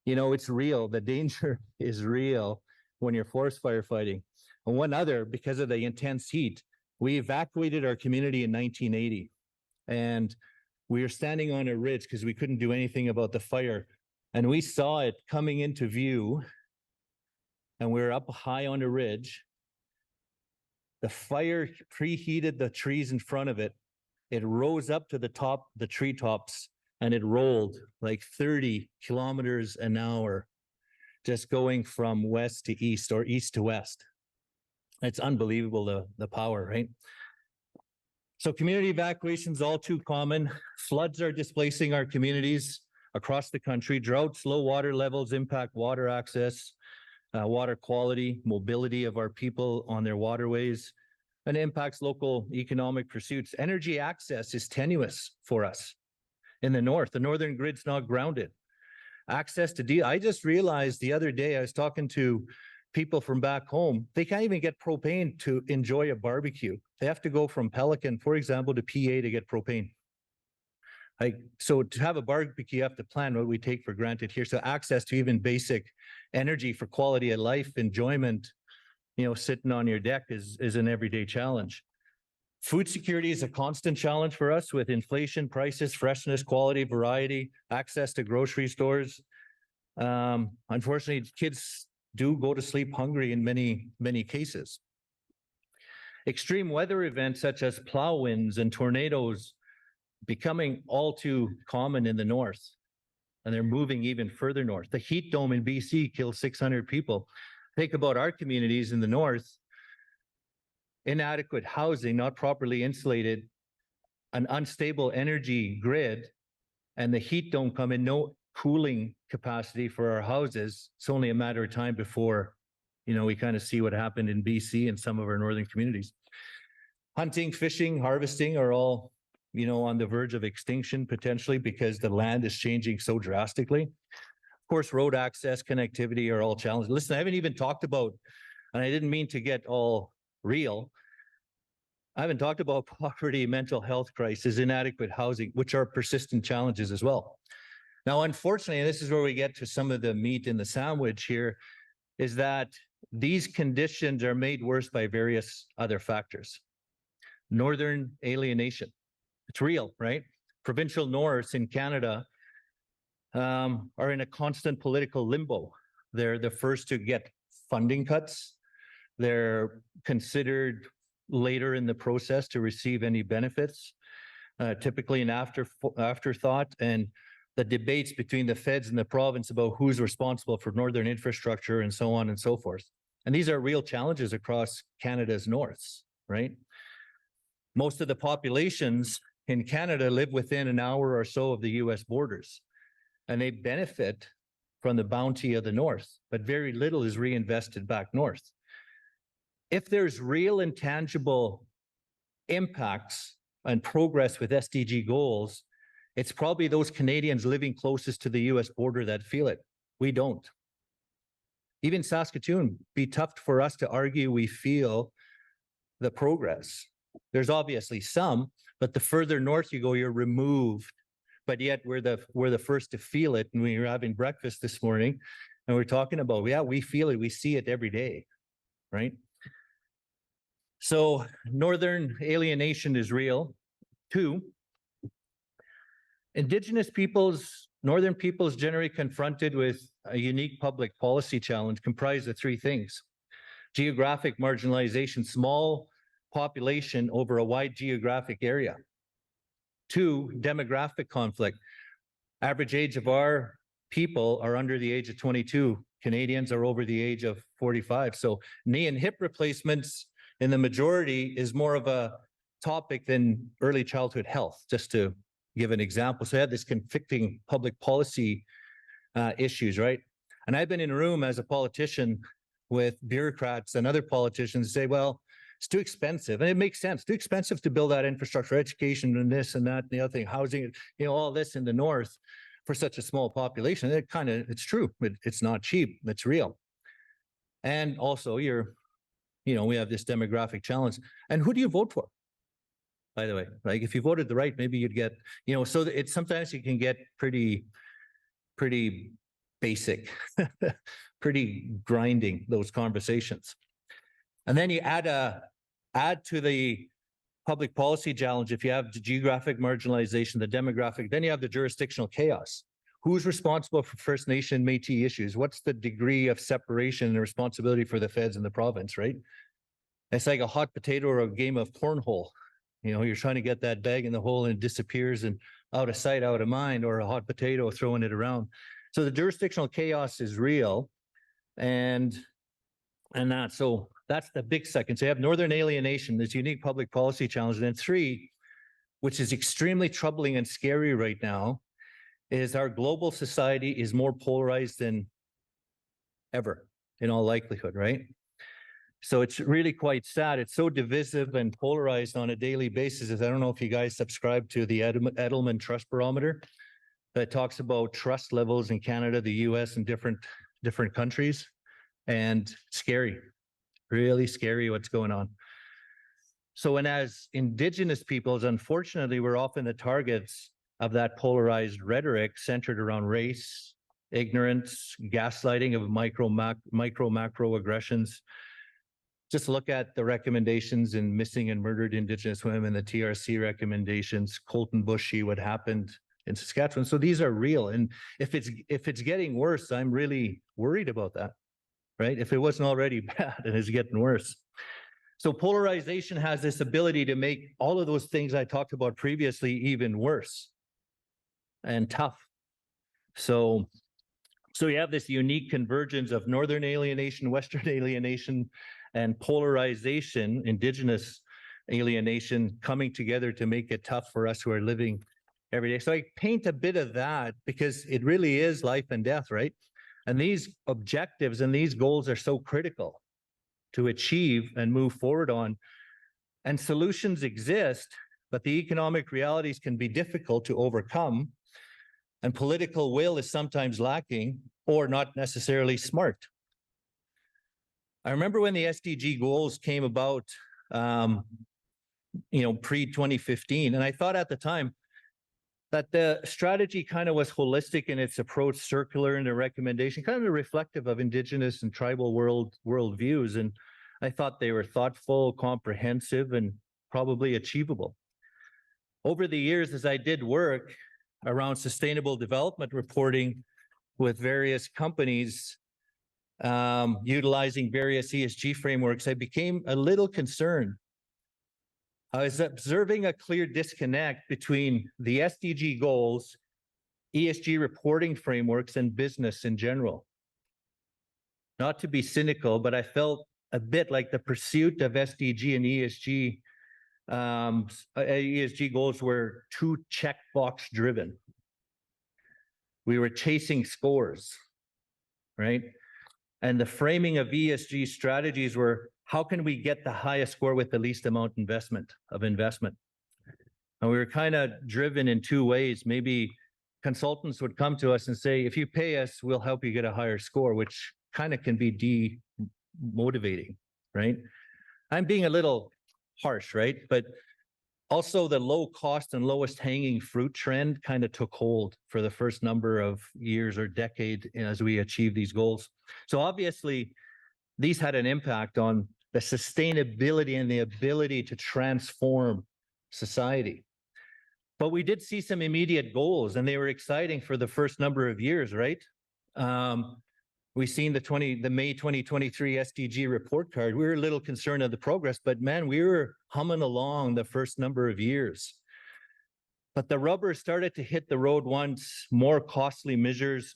it's real. The danger is real when you're forest firefighting. And one other, because of the intense heat, we evacuated our community in 1980. And we were standing on a ridge because we couldn't do anything about the fire. And we saw it coming into view. And we were up high on a ridge. The fire preheated the trees in front of it. It rose up to the top, the treetops, and it rolled like 30 kilometers an hour, just going from west to east or east to west. It's unbelievable, the power, right? So community evacuations all too common. Floods are displacing our communities across the country. Droughts, low water levels impact water access, water quality, mobility of our people on their waterways, and impacts local economic pursuits. Energy access is tenuous for us in the north. The northern grid's not grounded. Access to I just realized the other day, I was talking to people from back home, they can't even get propane to enjoy a barbecue. They have to go from Pelican, for example, to PA to get propane. So to have a barbecue, you have to plan what we take for granted here. So access to even basic energy for quality of life, enjoyment, sitting on your deck is an everyday challenge. Food security is a constant challenge for us with inflation, prices, freshness, quality, variety, access to grocery stores. Unfortunately, kids do go to sleep hungry in many cases. Extreme weather events such as plow winds and tornadoes becoming all too common in the north, and they're moving even further north. The heat dome in BC killed 600 people. Think about our communities in the north, inadequate housing, not properly insulated, an unstable energy grid, and the heat dome come in, no cooling capacity for our houses. It's only a matter of time before, we kind of see what happened in BC and some of our northern communities. Hunting, fishing, harvesting are all, on the verge of extinction potentially because the land is changing so drastically. Of course, road access, connectivity are all challenges. Listen, I haven't even talked about, and I didn't mean to get all real, I haven't talked about poverty, mental health crisis, inadequate housing, which are persistent challenges as well. Now, unfortunately, and this is where we get to some of the meat in the sandwich here, is that these conditions are made worse by various other factors. Northern alienation. It's real, right? Provincial norths in Canada are in a constant political limbo. They're the first to get funding cuts. They're considered later in the process to receive any benefits, typically an afterthought. And the debates between the feds and the province about who's responsible for northern infrastructure and so on and so forth. And these are real challenges across Canada's norths, right? Most of the populations in Canada live within an hour or so of the US borders, and they benefit from the bounty of the north, but very little is reinvested back north. If there's real and tangible impacts and progress with SDG goals, it's probably those Canadians living closest to the US border that feel it. We don't. Even Saskatchewan, be tough for us to argue we feel the progress. There's obviously some, but the further north you go, you're removed. But yet we're the first to feel it. And we were having breakfast this morning and we're talking about, yeah, we feel it. We see it every day, right? So northern alienation is real. 2, Indigenous peoples, northern peoples generally confronted with a unique public policy challenge comprised of 3 things. Geographic marginalization, small population over a wide geographic area. 2, demographic conflict. Average age of our people are under the age of 22. Canadians are over the age of 45. So knee and hip replacements in the majority is more of a topic than early childhood health, just to give an example. So I had this conflicting public policy issues, right? And I've been in a room as a politician with bureaucrats and other politicians say, well, it's too expensive. And it makes sense. Too expensive to build out infrastructure, education, and this and that, and the other thing, housing, all this in the north for such a small population. It's true. It's not cheap. It's real. And also we have this demographic challenge. And who do you vote for? By the way, like if you voted the right, maybe you'd get, so it's sometimes you can get pretty basic, pretty grinding, those conversations. And then you add to the public policy challenge, if you have the geographic marginalization, the demographic, then you have the jurisdictional chaos. Who's responsible for First Nation Métis issues? What's the degree of separation and responsibility for the feds and the province, right? It's like a hot potato or a game of cornhole. You're trying to get that bag in the hole and it disappears and out of sight, out of mind, or a hot potato throwing it around. So the jurisdictional chaos is real. So that's the big second. So you have northern alienation, this unique public policy challenge. And then 3, which is extremely troubling and scary right now, is our global society is more polarized than ever, in all likelihood, right? So it's really quite sad. It's so divisive and polarized on a daily basis. I don't know if you guys subscribe to the Edelman Trust Barometer that talks about trust levels in Canada, the US, and different countries. And scary, really scary what's going on. So, and as Indigenous peoples, unfortunately, we're often the targets of that polarized rhetoric centered around race, ignorance, gaslighting of macro aggressions. Just look at the recommendations in missing and murdered Indigenous women, the TRC recommendations, Colton Bushy, what happened in Saskatchewan. So these are real. And if it's getting worse, I'm really worried about that, right? If it wasn't already bad and it's getting worse. So polarization has this ability to make all of those things I talked about previously even worse and tough. So you have this unique convergence of northern alienation, western alienation, and polarization, Indigenous alienation coming together to make it tough for us who are living every day. So I paint a bit of that because it really is life and death, right? And these objectives and these goals are so critical to achieve and move forward on. And solutions exist, but the economic realities can be difficult to overcome. And political will is sometimes lacking or not necessarily smart. I remember when the SDG goals came about, pre-2015, and I thought at the time that the strategy kind of was holistic in its approach, circular in the recommendation, kind of reflective of Indigenous and tribal worldviews. And I thought they were thoughtful, comprehensive, and probably achievable. Over the years, as I did work around sustainable development reporting with various companies, utilizing various ESG frameworks, I became a little concerned. I was observing a clear disconnect between the SDG goals, ESG reporting frameworks, and business in general. Not to be cynical, but I felt a bit like the pursuit of SDG and ESG goals were too checkbox driven. We were chasing scores, right? And the framing of ESG strategies were, how can we get the highest score with the least amount of investment? And we were kind of driven in two ways. Maybe consultants would come to us and say, if you pay us, we'll help you get a higher score, which kind of can be demotivating, right? I'm being a little harsh, right? But also the low cost and lowest hanging fruit trend kind of took hold for the first number of years or decade as we achieved these goals. So obviously, these had an impact on the sustainability and the ability to transform society. But we did see some immediate goals, and they were exciting for the first number of years, right? We've seen the May 2023 SDG report card. We were a little concerned of the progress, but man, we were humming along the first number of years. But the rubber started to hit the road once more costly measures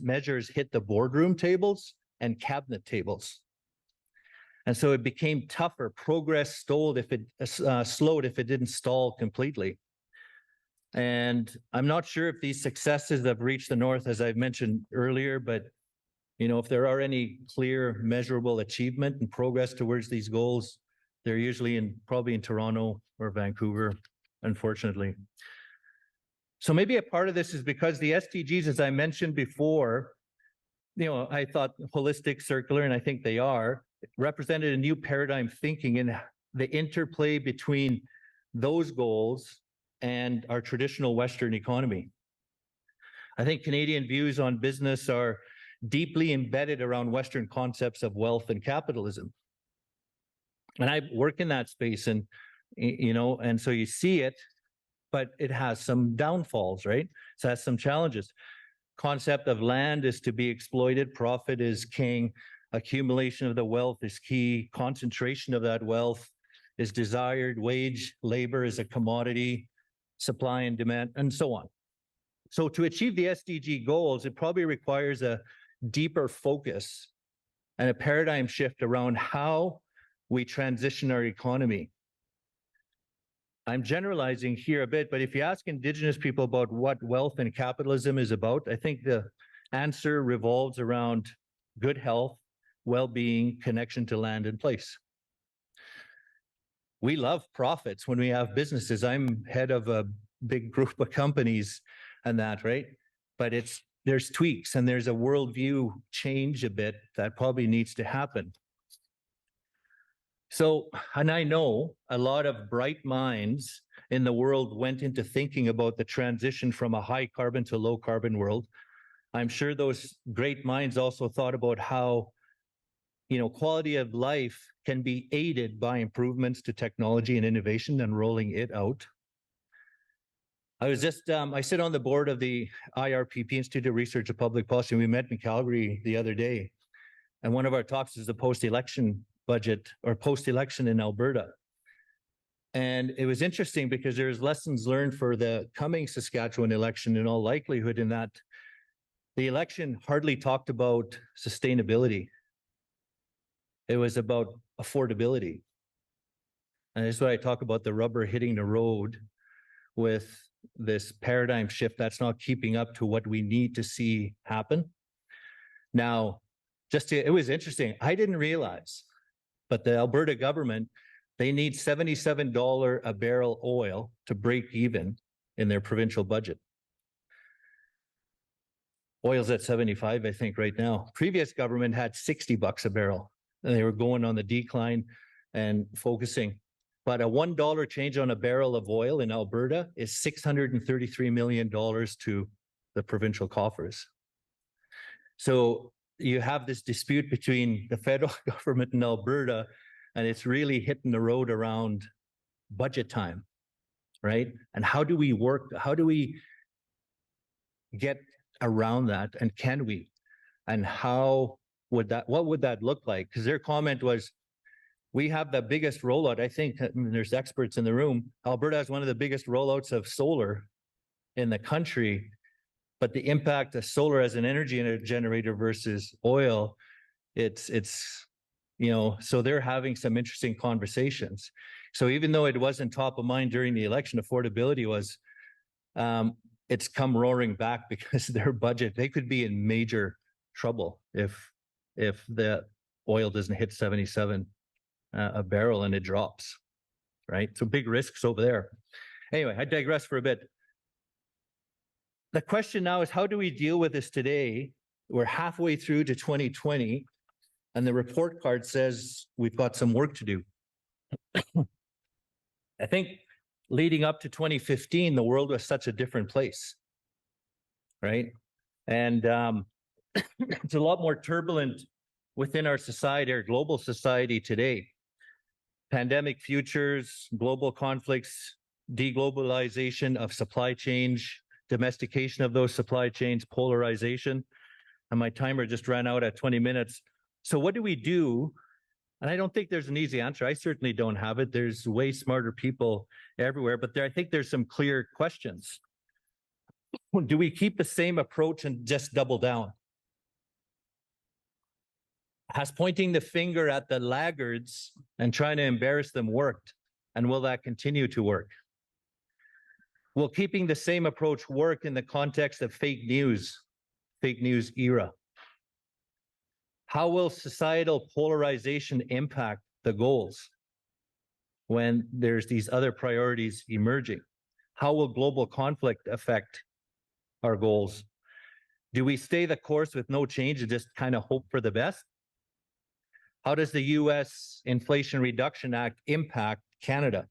hit the boardroom tables and cabinet tables. And so it became tougher. Progress slowed if it didn't stall completely. And I'm not sure if these successes have reached the north, as I've mentioned earlier, but if there are any clear, measurable achievement and progress towards these goals, they're usually probably in Toronto or Vancouver, unfortunately. So maybe a part of this is because the SDGs, as I mentioned before, I thought holistic, circular, and I think they are, represented a new paradigm thinking in the interplay between those goals and our traditional Western economy. I think Canadian views on business are deeply embedded around Western concepts of wealth and capitalism. And I work in that space, and and so you see it, but it has some downfalls, right? So it has some challenges. Concept of land is to be exploited, profit is king, accumulation of the wealth is key, concentration of that wealth is desired, wage labor is a commodity, supply and demand, and so on. So to achieve the SDG goals, it probably requires a deeper focus and a paradigm shift around how we transition our economy. I'm generalizing here a bit, but if you ask Indigenous people about what wealth and capitalism is about, I think the answer revolves around good health, well-being, connection to land and place. We love profits when we have businesses. I'm head of a big group of companies and that, right? But there's tweaks and there's a worldview change a bit that probably needs to happen. So, and I know a lot of bright minds in the world went into thinking about the transition from a high carbon to low carbon world. I'm sure those great minds also thought about how, quality of life can be aided by improvements to technology and innovation and rolling it out. I sit on the board of the IRPP, Institute of Research of Public Policy, and we met in Calgary the other day. And one of our talks is the post-election budget or post-election in Alberta. And it was interesting because there's lessons learned for the coming Saskatchewan election in all likelihood, in that the election hardly talked about sustainability. It was about affordability. And this is what I talk about, the rubber hitting the road with this paradigm shift that's not keeping up to what we need to see happen. Now, it was interesting. I didn't realize, but the Alberta government, they need $77 a barrel oil to break even in their provincial budget. Oil's at 75, I think, right now. Previous government had $60 a barrel, and they were going on the decline and focusing. But a $1 change on a barrel of oil in Alberta is $633 million to the provincial coffers. So you have this dispute between the federal government and Alberta, and it's really hitting the road around budget time, right? And how do we work? How do we get around that? And can we? And what would that look like? Because their comment was, we have the biggest rollout. I think there's experts in the room. Alberta has one of the biggest rollouts of solar in the country, but the impact of solar as an energy generator versus oil, it's so they're having some interesting conversations. So even though it wasn't top of mind during the election, affordability was, it's come roaring back because their budget, they could be in major trouble if the oil doesn't hit 77 a barrel and it drops, right? So big risks over there. Anyway, I digress for a bit. The question now is, how do we deal with this today? We're halfway through to 2020, and the report card says we've got some work to do. I think leading up to 2015, the world was such a different place, right? And it's a lot more turbulent within our society, our global society today. Pandemic futures, global conflicts, deglobalization of supply chains, domestication of those supply chains, polarization. And my timer just ran out at 20 minutes. So what do we do? And I don't think there's an easy answer. I certainly don't have it. There's way smarter people everywhere, but I think there's some clear questions. Do we keep the same approach and just double down? Has pointing the finger at the laggards and trying to embarrass them worked? And will that continue to work? Will keeping the same approach work in the context of fake news era? How will societal polarization impact the goals when there's these other priorities emerging? How will global conflict affect our goals? Do we stay the course with no change and just kind of hope for the best? How does the US Inflation Reduction Act impact Canada?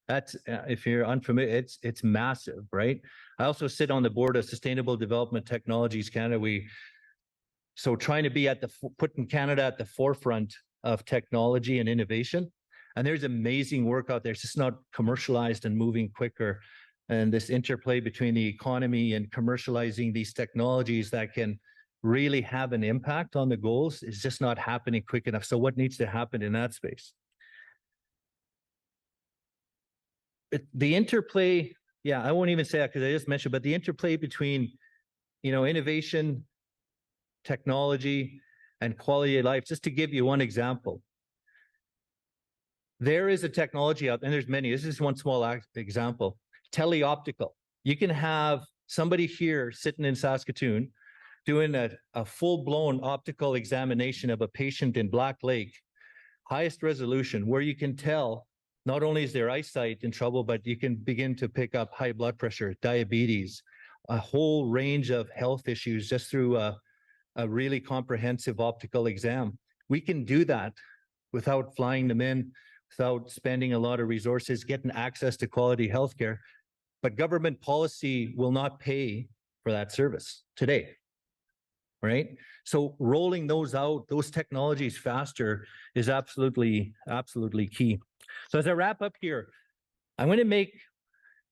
That's, if you're unfamiliar, it's massive, right? I also sit on the board of Sustainable Development Technologies Canada. So trying to be putting Canada at the forefront of technology and innovation. And there's amazing work out there. It's just not commercialized and moving quicker. And this interplay between the economy and commercializing these technologies that can really have an impact on the goals is just not happening quick enough. So what needs to happen in that space? The interplay, yeah, I won't even say that because I just mentioned, but the interplay between, innovation, technology, and quality of life, just to give you one example. There is a technology out there, and there's many. This is one small example. Teleoptical. You can have somebody here sitting in Saskatoon doing a full-blown optical examination of a patient in Black Lake, highest resolution, where you can tell not only is their eyesight in trouble, but you can begin to pick up high blood pressure, diabetes, a whole range of health issues just through a really comprehensive optical exam. We can do that without flying them in, without spending a lot of resources, getting access to quality healthcare. But government policy will not pay for that service today. Right? So rolling those out, those technologies faster is absolutely key. So as I wrap up here, I'm going to make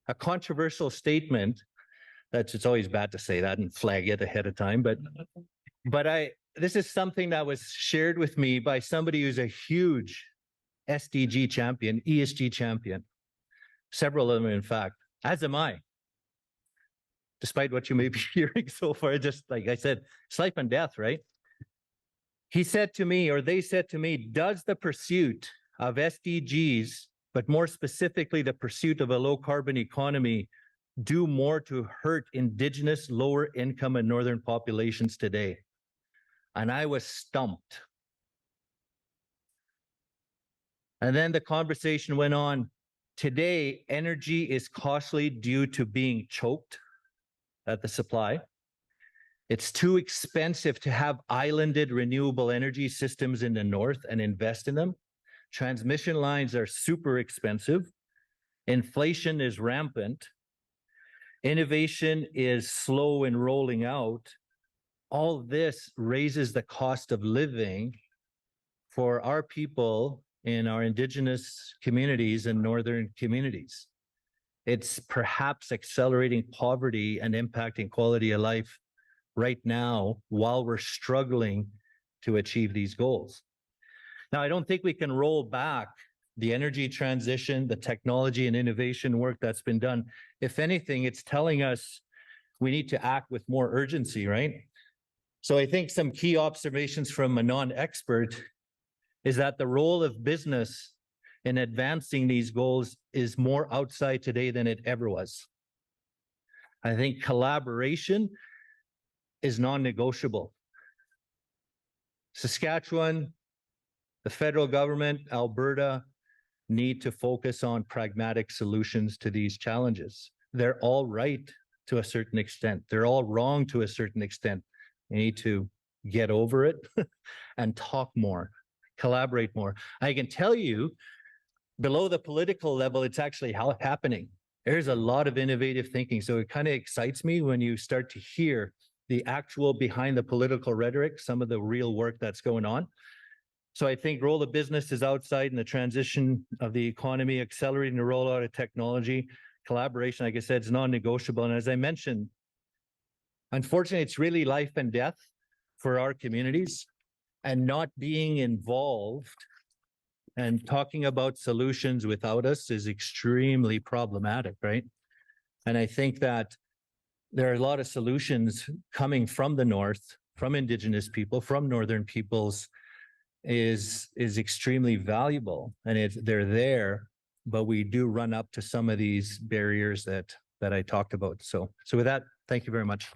a controversial statement. It's always bad to say that and flag it ahead of time, but this is something that was shared with me by somebody who's a huge SDG champion, ESG champion. Several of them, in fact, as am I. Despite what you may be hearing so far, just like I said, it's life and death, right? He said to me, or they said to me, does the pursuit of SDGs, but more specifically, the pursuit of a low carbon economy, do more to hurt Indigenous, lower income and northern populations today? And I was stumped. And then the conversation went on. Today, energy is costly due to being choked at the supply. It's too expensive to have islanded renewable energy systems in the north and invest in them. Transmission lines are super expensive. Inflation is rampant. Innovation is slow in rolling out. All this raises the cost of living for our people in our Indigenous communities and northern communities. It's perhaps accelerating poverty and impacting quality of life right now while we're struggling to achieve these goals. Now, I don't think we can roll back the energy transition, the technology and innovation work that's been done. If anything, it's telling us we need to act with more urgency, right? So I think some key observations from a non-expert is that the role of business in advancing these goals is more outside today than it ever was. I think collaboration is non-negotiable. Saskatchewan, the federal government, Alberta, need to focus on pragmatic solutions to these challenges. They're all right to a certain extent. They're all wrong to a certain extent. We need to get over it and talk more, collaborate more. I can tell you, below the political level, it's actually happening. There's a lot of innovative thinking. So it kind of excites me when you start to hear the actual behind the political rhetoric, some of the real work that's going on. So I think role of business is outside in the transition of the economy, accelerating the rollout of technology. Collaboration, like I said, is non-negotiable. And as I mentioned, unfortunately, it's really life and death for our communities, and not being involved and talking about solutions without us is extremely problematic, right? And I think that there are a lot of solutions coming from the north, from Indigenous people, from northern peoples, is extremely valuable, and they're there, but we do run up to some of these barriers that I talked about. So with that, thank you very much.